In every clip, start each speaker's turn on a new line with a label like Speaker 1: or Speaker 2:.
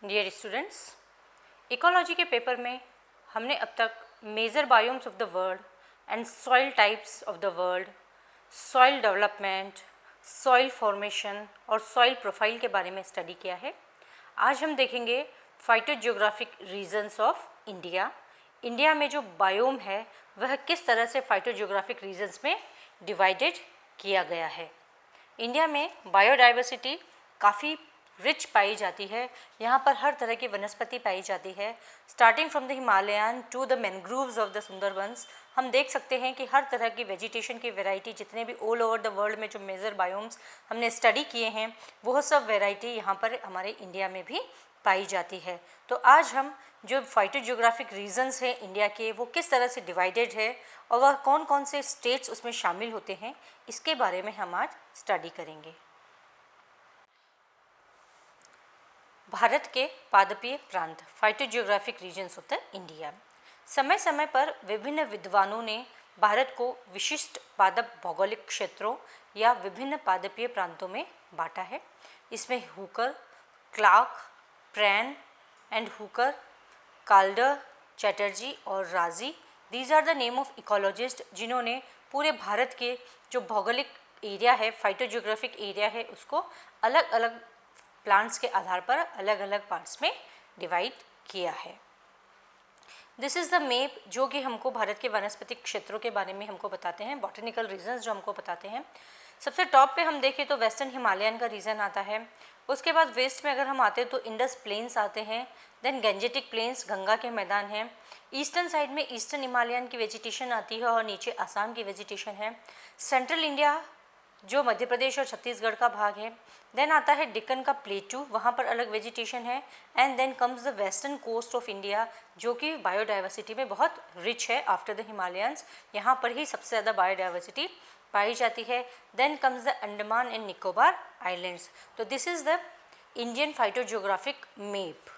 Speaker 1: Dear students, ecology के paper में हमने अब तक major biomes of the world and soil types of the world, soil development, soil formation और soil profile के बारे में स्टडी किया है। आज हम देखेंगे phytogeographic regions of India. India में जो बायोम है वह किस तरह से फाइटोजियोग्राफिक रीजन्स में डिवाइडेड किया गया है। इंडिया में बायोडाइवर्सिटी काफ़ी रिच पाई जाती है। यहाँ पर हर तरह की वनस्पति पाई जाती है। Starting from the Himalayan to the mangroves of the Sundarbans, हम देख सकते हैं कि हर तरह की वेजिटेशन की वैरायटी, जितने भी ऑल ओवर द वर्ल्ड में जो मेजर बायोम्स हमने स्टडी किए हैं वो सब वैरायटी यहाँ पर हमारे इंडिया में भी पाई जाती है। तो आज हम जो फाइटोजियोग्राफिक रीजन्स हैं इंडिया के, वो किस तरह से डिवाइडेड है और वह कौन कौन से स्टेट्स उसमें शामिल होते हैं, इसके बारे में हम आज स्टडी करेंगे। भारत के पादपीय प्रांत, फाइटोजियोग्राफिक रीजन्स ऑफ द इंडिया। समय समय पर विभिन्न विद्वानों ने भारत को विशिष्ट पादप भौगोलिक क्षेत्रों या विभिन्न पादपीय प्रांतों में बांटा है। इसमें Hooker, Clarke, Prain and Hooker, Calder, Chatterjee और Raji, these are the name of ecologist जिन्होंने पूरे भारत के जो भौगोलिक एरिया है, फाइटोजियोग्राफिक एरिया है, उसको अलग अलग प्लांट्स के आधार पर अलग अलग पार्ट्स में डिवाइड किया है। दिस इज़ द मैप जो कि हमको भारत के वनस्पतिक क्षेत्रों के बारे में हमको बताते हैं, बॉटनिकल रीजन्स जो हमको बताते हैं। सबसे टॉप पे हम देखें तो वेस्टर्न हिमालयन का रीजन आता है। उसके बाद वेस्ट में अगर हम आते हैं तो इंडस प्लेन्स आते हैं, देन गंजेटिक प्लेन्स, गंगा के मैदान हैं। ईस्टर्न साइड में ईस्टर्न हिमालयन की वेजिटेशन आती है और नीचे आसाम की वेजिटेशन है। सेंट्रल इंडिया जो मध्य प्रदेश और छत्तीसगढ़ का भाग है। देन आता है डिक्कन का प्लेटू, वहाँ पर अलग वेजिटेशन है। And then comes the western coast of India जो कि बायोडाइवर्सिटी में बहुत रिच है। आफ्टर द हिमालयंस यहाँ पर ही सबसे ज़्यादा बायोडाइवर्सिटी पाई जाती है। Then comes the Andaman and Nicobar islands. तो this is the Indian phytogeographic map.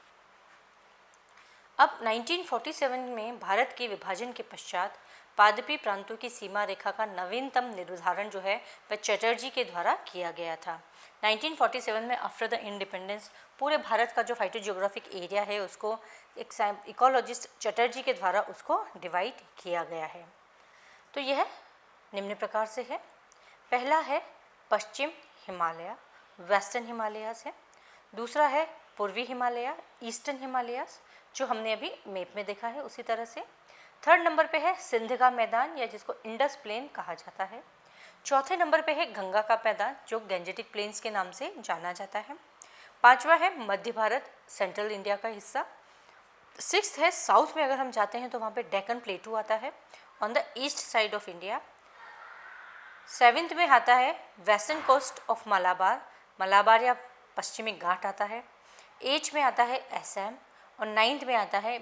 Speaker 1: अब 1947 में भारत के विभाजन के पश्चात पादपी प्रांतों की सीमा रेखा का नवीनतम निर्धारण जो है वह चटर्जी के द्वारा किया गया था। 1947 में आफ्टर द इंडिपेंडेंस पूरे भारत का जो फाइटोजियोग्राफिक एरिया है उसको एक इकोलॉजिस्ट चटर्जी के द्वारा उसको डिवाइड किया गया है। तो यह निम्न प्रकार से है। पहला है पश्चिम हिमालय, वेस्टर्न हिमालयास है। दूसरा है पूर्वी हिमालय, ईस्टर्न हिमालयास, जो हमने अभी मैप में देखा है उसी तरह से। थर्ड नंबर पे है सिंध का मैदान या जिसको इंडस प्लेन कहा जाता है। चौथे नंबर पे है गंगा का मैदान जो गंजेटिक प्लेन्स के नाम से जाना जाता है। पांचवा है मध्य भारत, सेंट्रल इंडिया का हिस्सा। सिक्स्थ है साउथ में अगर हम जाते हैं तो वहाँ पे डेक्कन प्लेटू आता है on the east side of India. Seventh में आता है western coast of Malabar, Malabar या पश्चिमी घाट आता है। एट में आता है असम और नाइन्थ में आता है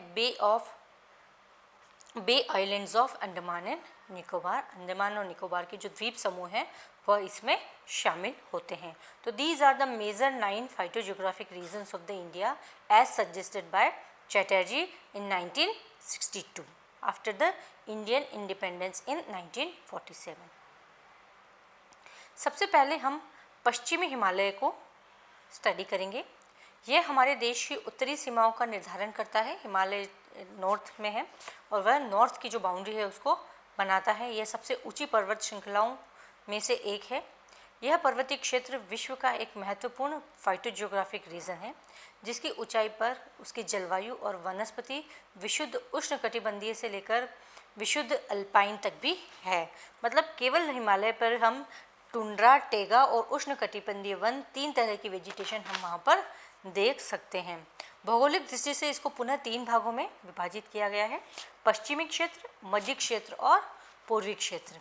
Speaker 1: bay islands of Andaman and Nicobar. Andaman और निकोबार के जो द्वीप समूह हैं वह इसमें शामिल होते हैं। तो these are the major 9 phytogeographic regions of the India as suggested by Chatterjee in 1962 after the Indian independence in 1947। सबसे पहले हम पश्चिमी हिमालय को स्टडी करेंगे। यह हमारे देश की उत्तरी सीमाओं का निर्धारण करता है। हिमालय नॉर्थ में है और वह नॉर्थ की जो बाउंड्री है उसको बनाता है। यह सबसे ऊंची पर्वत श्रृंखलाओं में से एक है। यह पर्वतीय क्षेत्र विश्व का एक महत्वपूर्ण फाइटोजियोग्राफिक रीजन है जिसकी ऊंचाई पर उसकी जलवायु और वनस्पति विशुद्ध उष्णकटिबंधीय से लेकर विशुद्ध अल्पाइन तक भी है। मतलब केवल हिमालय पर हम टुंड्रा, टेगा और उष्णकटिबंधीय वन, 3 तरह की वेजिटेशन हम वहाँ पर देख सकते हैं। भौगोलिक दृष्टि से इसको पुनः 3 भागों में विभाजित किया गया है, पश्चिमी क्षेत्र, मध्य क्षेत्र और पूर्वी क्षेत्र।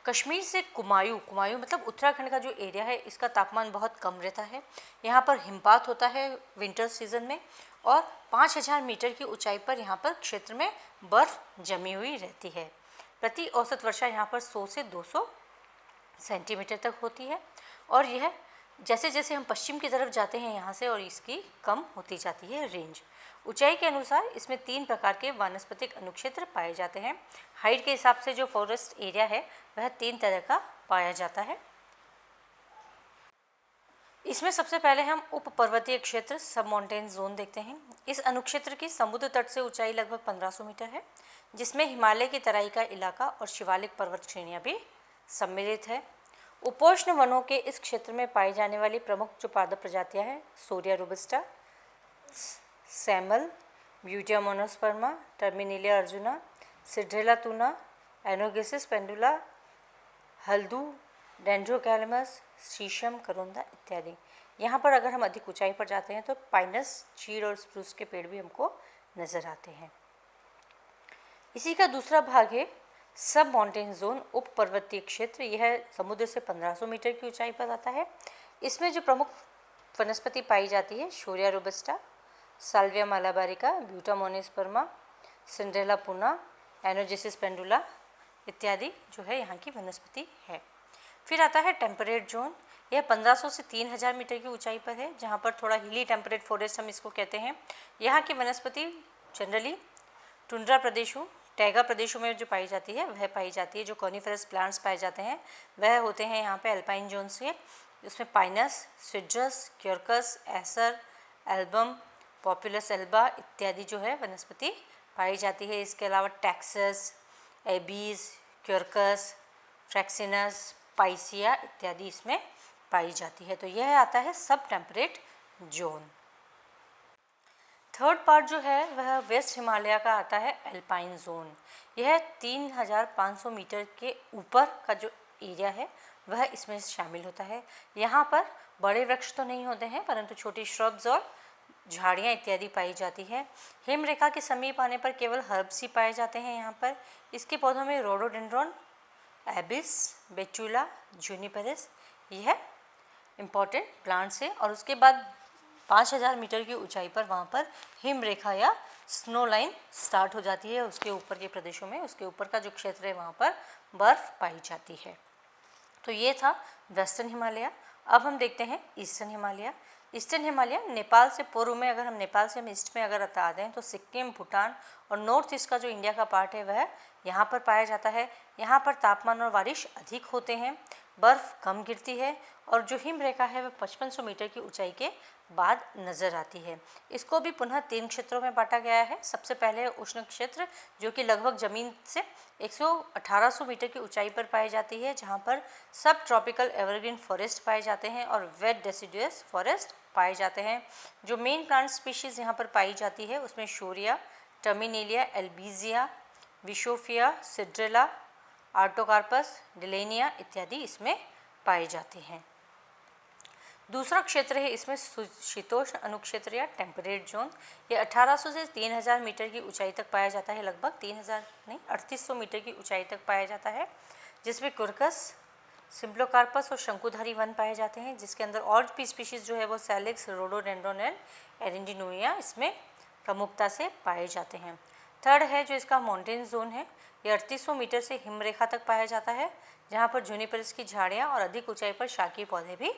Speaker 1: कश्मीर से कुमायूं, कुमायूं मतलब उत्तराखंड का जो एरिया है इसका तापमान बहुत कम रहता है। यहाँ पर हिमपात होता है विंटर सीजन में और 5000 मीटर की ऊंचाई पर यहाँ पर क्षेत्र में बर्फ जमी हुई रहती है। प्रति औसत वर्षा यहाँ पर 100 से 200 सेंटीमीटर तक होती है और यह जैसे जैसे हम पश्चिम की तरफ जाते हैं यहाँ से और इसकी कम होती जाती है रेंज। ऊंचाई के अनुसार इसमें 3 प्रकार के वानस्पतिक अनुक्षेत्र पाए जाते हैं। हाइट के हिसाब से जो फॉरेस्ट एरिया है वह 3 तरह का पाया जाता है। इसमें सबसे पहले हम उप पर्वतीय क्षेत्र सब माउंटेन जोन देखते हैं। इस अनुक्षेत्र की समुद्र तट से ऊंचाई लगभग 1500 मीटर है, जिसमें हिमालय की तराई का इलाका और शिवालिक पर्वत श्रेणियां भी सम्मिलित है। उपोष्ण वनों के इस क्षेत्र में पाई जाने वाली प्रमुख जो पादप प्रजातियां हैं, सोरिया रोबस्टा, सैमल, butea monosperma, terminalia arjuna, cedrela toona, anogeissus pendula, हल्दू, डेंड्रोकैलमस, शीशम, करोंदा इत्यादि। यहाँ पर अगर हम अधिक ऊंचाई पर जाते हैं तो पाइनस, चीड़ और स्प्रूस के पेड़ भी हमको नज़र आते हैं। इसी का दूसरा भाग है सब माउंटेन जोन उप पर्वतीय क्षेत्र। यह समुद्र से 1500 मीटर की ऊंचाई पर आता है। इसमें जो प्रमुख वनस्पति पाई जाती है, shorea robusta, salvia malabarica, butea monosperma, cedrela toona, anogeissus pendula इत्यादि जो है यहाँ की वनस्पति है। फिर आता है टेम्परेट जोन। यह 1500 से 3000 मीटर की ऊंचाई पर है, जहाँ पर थोड़ा हिली टेम्परेट फॉरेस्ट हम इसको कहते हैं। यहाँ की वनस्पति जनरली टुंड्रा प्रदेशों, टैगा प्रदेशों में जो पाई जाती है वह पाई जाती है। जो कॉनिफरस प्लांट्स पाए जाते हैं वह होते हैं यहाँ पे अल्पाइन जोन से। उसमें pinus, cedrus, quercus, acer, album, populus alba इत्यादि जो है वनस्पति पाई जाती है। इसके अलावा टैक्सस, एबीज, क्योरकस, फ्रैक्सिनस, पाइसिया इत्यादि इसमें पाई जाती है। तो यह आता है सब टेम्परेट जोन। थर्ड पार्ट जो है वह वेस्ट हिमालय का आता है एल्पाइन जोन। यह 3500 मीटर के ऊपर का जो एरिया है वह इसमें शामिल होता है। यहाँ पर बड़े वृक्ष तो नहीं होते हैं, परंतु छोटी श्रब्स और झाड़ियाँ इत्यादि पाई जाती है। हिमरेखा के समीप आने पर केवल हर्ब्स ही पाए जाते हैं यहाँ पर। इसके पौधों में रोडोडेंड्रॉन, एबिस, बेचूला, जूनिपेरस यह इम्पॉर्टेंट प्लांट्स है। और उसके बाद 5000 मीटर की ऊंचाई पर वहाँ पर हिमरेखा या स्नो लाइन स्टार्ट हो जाती है। उसके ऊपर के प्रदेशों में, उसके ऊपर का जो क्षेत्र है वहाँ पर बर्फ पाई जाती है। तो ये था वेस्टर्न हिमालय। अब हम देखते हैं ईस्टर्न हिमालय। ईस्टर्न हिमालय नेपाल से पूर्व में, अगर हम नेपाल से हम ईस्ट में अगर बता दें तो सिक्किम, भूटान और नॉर्थ ईस्ट का जो इंडिया का पार्ट है वह यहाँ पर पाया जाता है। यहाँ पर तापमान और बारिश अधिक होते हैं, बर्फ़ कम गिरती है और जो हिम रेखा है वह 5500 मीटर की ऊंचाई के बाद नज़र आती है। इसको भी पुनः 3 क्षेत्रों में बांटा गया है। सबसे पहले उष्ण क्षेत्र जो कि लगभग ज़मीन से 1800 मीटर की ऊंचाई पर पाई जाती है, जहाँ पर सब ट्रॉपिकल एवरग्रीन फॉरेस्ट पाए जाते हैं और वेट डेसिडुअस फॉरेस्ट पाए जाते हैं। जो मेन प्लांट स्पीशीज़ यहाँ पर पाई जाती है उसमें शोरिया, टर्मिनेलिया, एल्बीजिया, विशोफिया, सिड्रेला, आर्टोकार्पस, डिलेनिया इत्यादि इसमें पाए जाते हैं। दूसरा क्षेत्र है इसमें शीतोष्ण अनुक्षेत्र या टेम्परेट जोन। ये 1800 से 3000 मीटर की ऊंचाई तक पाया जाता है। लगभग 3000 नहीं 3800 मीटर की ऊंचाई तक पाया जाता है, जिसमें कुर्कस, सिम्प्लोकार्पस और शंकुधारी वन पाए जाते हैं, जिसके अंदर और भी स्पीशीज़ जो है वो सैलिक्स, रोडोडेंड्रॉन एंड एरिंडिनोइया इसमें प्रमुखता से पाए जाते हैं। थर्ड है जो इसका माउंटेन जोन है, ये 3800 मीटर से हिमरेखा तक पाया जाता है, जहाँ पर जूनिपर्स की झाड़ियाँ और अधिक ऊंचाई पर शाकीय पौधे भी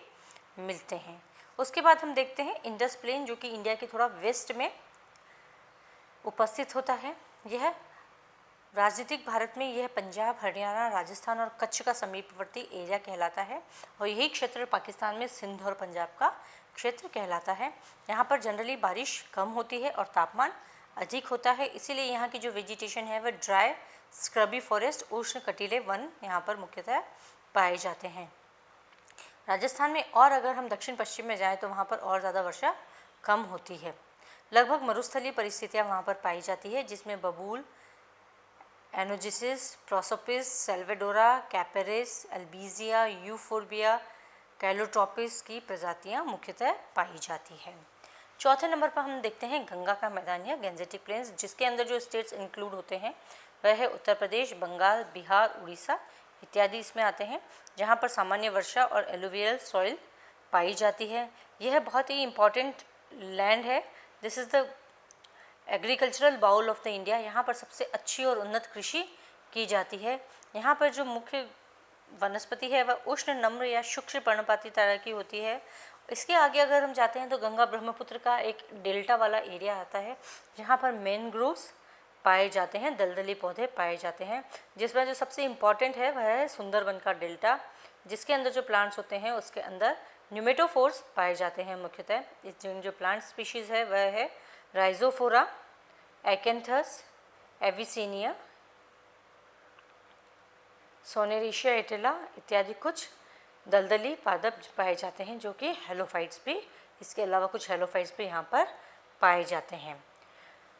Speaker 1: मिलते हैं। उसके बाद हम देखते हैं इंडस प्लेन, जो कि इंडिया के थोड़ा वेस्ट में उपस्थित होता है। यह राजनीतिक भारत में यह पंजाब, हरियाणा, राजस्थान और कच्छ का समीपवर्ती एरिया कहलाता है और यही क्षेत्र पाकिस्तान में सिंध और पंजाब का क्षेत्र कहलाता है। यहाँ पर जनरली बारिश कम होती है और तापमान अधिक होता है, इसीलिए यहाँ की जो वेजिटेशन है वह ड्राई स्क्रबी फॉरेस्ट, उष्ण कटीले वन यहाँ पर मुख्यतः पाए जाते हैं। राजस्थान में और अगर हम दक्षिण पश्चिम में जाएं तो वहाँ पर और ज़्यादा वर्षा कम होती है। लगभग मरुस्थलीय परिस्थितियाँ वहाँ पर पाई जाती है, जिसमें बबूल, एनोजिसिस, प्रोसोपिस, सेल्वेडोरा, कैपेरिस, एल्बीजिया, यूफोर्बिया, कैलोट्रोपिस की प्रजातियाँ मुख्यतः पाई जाती है। चौथे नंबर पर हम देखते हैं गंगा का मैदान या गैंजेटिक प्लेन्स, जिसके अंदर जो स्टेट्स इंक्लूड होते हैं वह है उत्तर प्रदेश, बंगाल, बिहार, उड़ीसा इत्यादि इसमें आते हैं, जहाँ पर सामान्य वर्षा और एलुवियल सॉइल पाई जाती है। यह बहुत ही इम्पॉर्टेंट लैंड है। This is the agricultural bowl of the India. यहाँ पर सबसे अच्छी और उन्नत कृषि की जाती है। यहाँ पर जो मुख्य वनस्पति है वह उष्ण, नम्र या शुष्क पर्णपाती तरह की होती है। इसके आगे अगर हम जाते हैं तो गंगा ब्रह्मपुत्र का एक डेल्टा वाला एरिया आता है, जहाँ पर मैनग्रोव्स पाए जाते हैं, दलदली पौधे पाए जाते हैं, जिसमें जो सबसे इम्पॉर्टेंट है वह है सुंदरबन का डेल्टा, जिसके अंदर जो प्लांट्स होते हैं उसके अंदर न्यूमेटोफोर्स पाए जाते हैं मुख्यतः। इस जो प्लांट स्पीशीज़ है वह है राइजोफोरा, एकेंथस, एविसीनिया, सोनेरिशिया एटेला इत्यादि कुछ दलदली पादप पाए जाते हैं जो कि हेलोफाइट्स भी, इसके अलावा कुछ हेलोफाइट्स भी यहाँ पर पाए जाते हैं।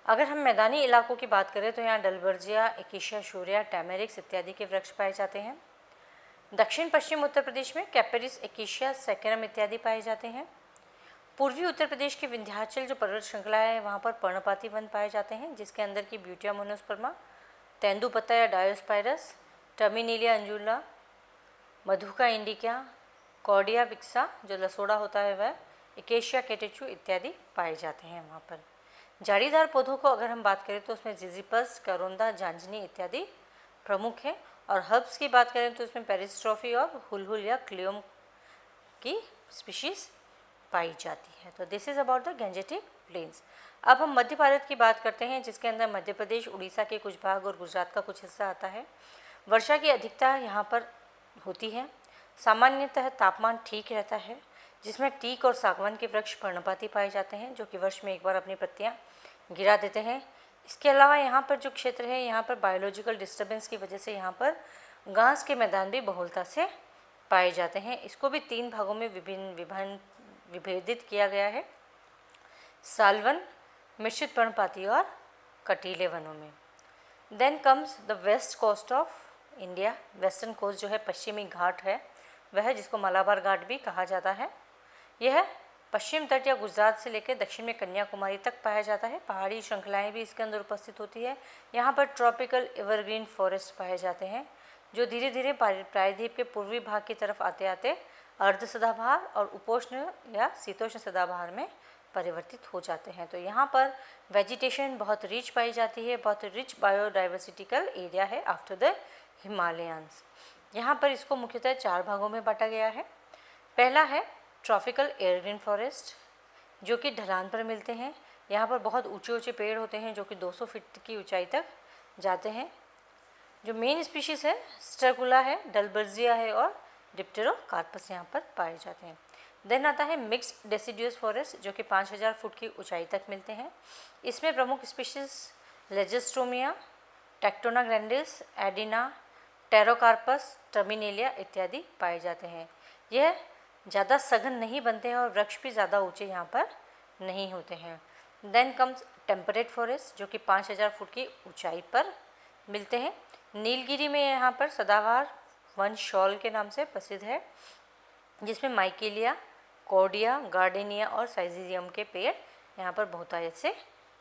Speaker 1: अगर हम मैदानी इलाकों की बात करें तो यहाँ डलबर्जिया, एकेशिया शूरिया, टैमेरिक्स इत्यादि के वृक्ष पाए जाते हैं। दक्षिण पश्चिम उत्तर प्रदेश में कैपेरिस, एकेशिया, सैकेरम इत्यादि पाए जाते हैं। पूर्वी उत्तर प्रदेश के विंध्याचल जो पर्वत श्रृंखला है वहाँ पर पर्णपाती वन पाए जाते हैं, जिसके अंदर की ब्यूटिया मोनोस्पर्मा, तेंदुपत्ता या डायोस्पायरस, टर्मिनेलिया अंजुला, मधुका इंडिका, कॉर्डिया बिक्सा जो लसोड़ा होता है वह, एकेशिया केटेचू इत्यादि पाए जाते हैं वहाँ पर। झाड़ीदार पौधों को अगर हम बात करें तो उसमें जिजिपस, करोंदा, झांझनी इत्यादि प्रमुख है। और हर्ब्स की बात करें तो उसमें पेरिस्ट्रोफी और हुलहुल या क्लियोम की स्पीशीज़ पाई जाती है। तो this is about the Gangetic plains. अब हम मध्य भारत की बात करते हैं, जिसके अंदर मध्य प्रदेश, उड़ीसा के कुछ भाग और गुजरात का कुछ हिस्सा आता है। वर्षा की अधिकता यहाँ पर होती है। सामान्यतः तापमान ठीक रहता है, जिसमें टीक और सागवान के वृक्ष पर्णपाती पाए जाते हैं जो कि वर्ष में एक बार अपनी पत्तियाँ गिरा देते हैं। इसके अलावा यहाँ पर जो क्षेत्र है यहाँ पर बायोलॉजिकल डिस्टर्बेंस की वजह से यहाँ पर घास के मैदान भी बहुलता से पाए जाते हैं। इसको भी 3 भागों में विभेदित किया गया है, सालवन, मिश्रित पर्णपाती और कटीले वनों में। Then comes the west coast of India. Western coast जो है पश्चिमी घाट है वह, जिसको मलाबार घाट भी कहा जाता है, यह पश्चिम तट या गुजरात से लेकर दक्षिण में कन्याकुमारी तक पाया जाता है। पहाड़ी श्रृंखलाएं भी इसके अंदर उपस्थित होती है। यहाँ पर ट्रॉपिकल एवरग्रीन फॉरेस्ट पाए जाते हैं जो धीरे धीरे प्रायद्वीप के पूर्वी भाग की तरफ आते आते अर्ध सदाबहार और उपोष्ण या शीतोष्ण सदाबहार में परिवर्तित हो जाते हैं। तो यहाँ पर वेजिटेशन बहुत रिच पाई जाती है, बहुत रिच बायोडाइवर्सिटिकल एरिया है आफ्टर द हिमालयंस। यहाँ पर इसको मुख्यतः 4 भागों में बांटा गया है। पहला है ट्रॉपिकल एवरग्रीन फॉरेस्ट जो कि ढलान पर मिलते हैं। यहाँ पर बहुत ऊंचे ऊंचे पेड़ होते हैं जो कि 200 फीट की ऊंचाई तक जाते हैं। जो मेन स्पीशीज़ है स्ट्रैकुला है, डलबर्जिया है और डिप्टेरोकार्पस यहाँ पर पाए जाते हैं। देन आता है मिक्स्ड डेसिडियस फॉरेस्ट जो कि 5000 फुट की ऊंचाई तक मिलते हैं। इसमें प्रमुख species lagerstroemia, tectona grandis, adina, pterocarpus, terminalia इत्यादि पाए जाते हैं। यह ज़्यादा सघन नहीं बनते हैं और वृक्ष भी ज़्यादा ऊंचे यहाँ पर नहीं होते हैं। देन कम्स टेम्परेट फॉरेस्ट जो कि 5000 फुट की ऊंचाई पर मिलते हैं। नीलगिरी में यहाँ पर सदाबहार वन शॉल के नाम से प्रसिद्ध है, जिसमें माइकेलिया, कॉर्डिया, गार्डेनिया और साइजीजियम के पेड़ यहाँ पर बहुतायत से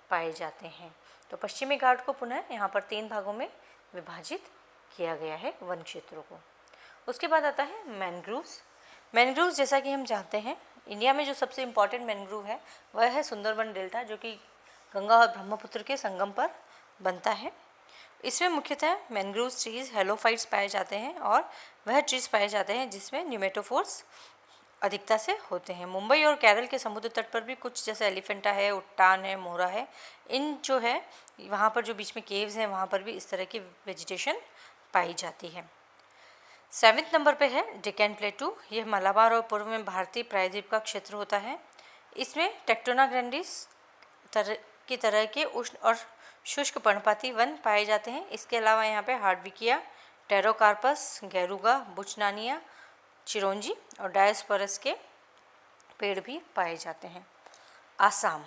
Speaker 1: पाए जाते हैं। तो पश्चिमी घाट को पुनः यहाँ पर 3 भागों में विभाजित किया गया है वन क्षेत्रों को। उसके बाद आता है मैनग्रोव्स। मैनग्रोव्स जैसा कि हम जानते हैं इंडिया में जो सबसे इम्पॉर्टेंट मैनग्रोव है वह है सुंदरबन डेल्टा जो कि गंगा और ब्रह्मपुत्र के संगम पर बनता है। इसमें मुख्यतः मैनग्रोव ट्रीज हेलोफाइट्स पाए जाते हैं और वह ट्रीज पाए जाते हैं जिसमें न्यूमेटोफोर्स अधिकता से होते हैं। मुंबई और केरल के समुद्र तट पर भी कुछ जैसे एलिफेंटा है, उट्टान है, मोरा है, इन जो है वहाँ पर जो बीच में केव्स हैं वहाँ पर भी इस तरह की वेजिटेशन पाई जाती है। 7वें नंबर पे है डेक्कन प्लेटू। यह मलाबार और पूर्व में भारतीय प्रायद्वीप का क्षेत्र होता है। इसमें टेक्टोना ग्रैंडिस की तरह के उष्ण और शुष्क पर्णपाती वन पाए जाते हैं। इसके अलावा यहाँ पे हार्डविकिया, टेरोकार्पस, गैरुगा, बुचनानिया, चिरोंजी और डायोस्पोरस के पेड़ भी पाए जाते हैं। आसाम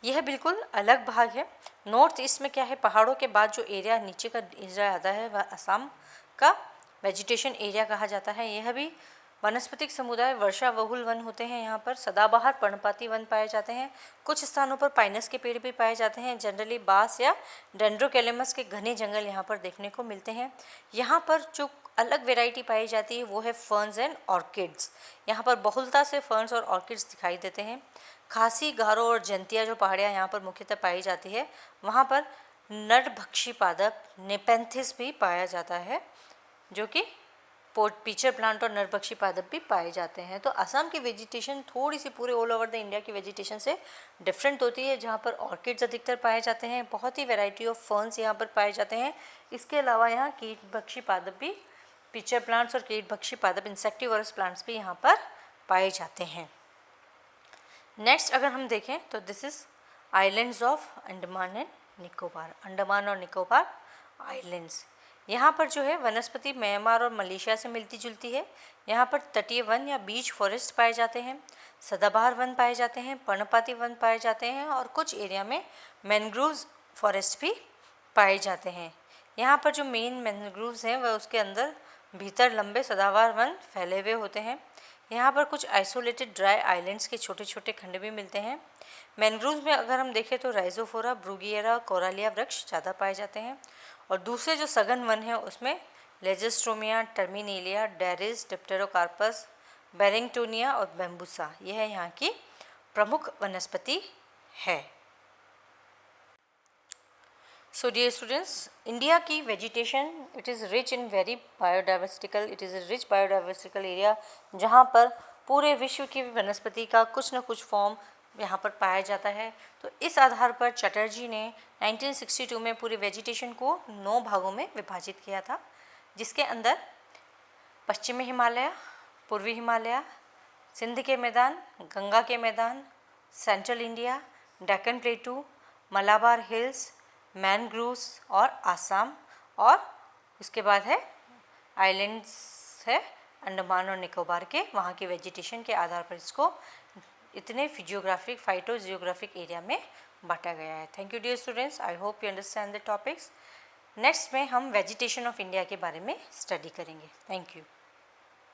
Speaker 1: यह बिल्कुल अलग भाग है। नॉर्थ ईस्ट में क्या है, पहाड़ों के बाद जो एरिया नीचे का एरिया आता है वह असम का वेजिटेशन एरिया कहा जाता है। यह भी वनस्पतिक समुदाय वर्षा बहुल वन होते हैं। यहाँ पर सदाबहार पर्णपाती वन पाए जाते हैं। कुछ स्थानों पर पाइनस के पेड़ भी पाए जाते हैं। जनरली बांस या डेंड्रोकेलेमस के घने जंगल यहाँ पर देखने को मिलते हैं। यहाँ पर जो अलग वैरायटी पाई जाती है वो है फर्न्स एंड ऑर्किड्स। यहाँ पर बहुलता से फर्न्स और ऑर्किड्स दिखाई देते हैं। खासी, गारो और जंतिया जो पहाड़ियाँ यहाँ पर मुख्यतः पाई जाती है, वहाँ पर नरभक्षी पादप नेपेंथिस भी पाया जाता है जो कि पीचर प्लांट और नरभक्षी पादप भी पाए जाते हैं। तो असम की वेजिटेशन थोड़ी सी पूरे ऑल ओवर द इंडिया की वेजिटेशन से डिफरेंट होती है, जहाँ पर ऑर्किड्स अधिकतर पाए जाते हैं। बहुत ही वैरायटी ऑफ फर्न्स यहाँ पर पाए जाते हैं। इसके अलावा यहाँ कीटभक्षी पादप भी, पीचर प्लांट्स और कीटभक्षी पादप इंसेक्टिवोरस प्लांट्स भी यहाँ पर पाए जाते हैं। नेक्स्ट अगर हम देखें तो this is islands of Andaman and Nicobar, Andaman और निकोबार आइलैंड्स। यहाँ पर जो है वनस्पति म्यांमार और मलेशिया से मिलती जुलती है। यहाँ पर तटीय वन या बीच फॉरेस्ट पाए जाते हैं, सदाबहार वन पाए जाते हैं, पर्णपाती वन पाए जाते हैं और कुछ एरिया में मैनग्रोव्स फॉरेस्ट भी पाए जाते हैं। यहाँ पर जो मेन मैनग्रोव्स हैं वह उसके अंदर भीतर लंबे सदाबहार वन फैले हुए होते हैं। यहाँ पर कुछ आइसोलेटेड ड्राई आइलैंड्स के छोटे छोटे खंड भी मिलते हैं। मैनग्रोव्स में अगर हम देखें तो राइजोफोरा, ब्रूगिएरा, कोरालिया वृक्ष ज़्यादा पाए जाते हैं और दूसरे जो सघन वन है उसमें लेजिस्ट्रोमिया, टर्मिनेलिया, डेरिस, डिप्टेरोकार्पस, बेरिंगटोनिया और बैम्बूसा, यह यहाँ की प्रमुख वनस्पति है। So dear students, India की vegetation it is rich in very biodiversical, it is a rich biodiversical area जहाँ पर पूरे विश्व की वनस्पति का कुछ न कुछ फॉर्म यहाँ पर पाया जाता है। तो इस आधार पर चटर्जी ने 1962 में पूरे वेजिटेशन को 9 भागों में विभाजित किया था, जिसके अंदर पश्चिमी हिमालय, पूर्वी हिमालय, सिंध के मैदान, गंगा के मैदान, central India, Deccan प्लेटू, Malabar hills, mangroves और आसाम, और इसके बाद है आइलैंड्स है अंडमान और निकोबार के, वहाँ की वेजिटेशन के आधार पर इसको इतने जियोग्राफिक फाइटो जियोग्राफिक एरिया में बांटा गया है। Thank you dear students, I hope you understand the topics. Next में हम वेजिटेशन ऑफ इंडिया के बारे में स्टडी करेंगे। Thank you.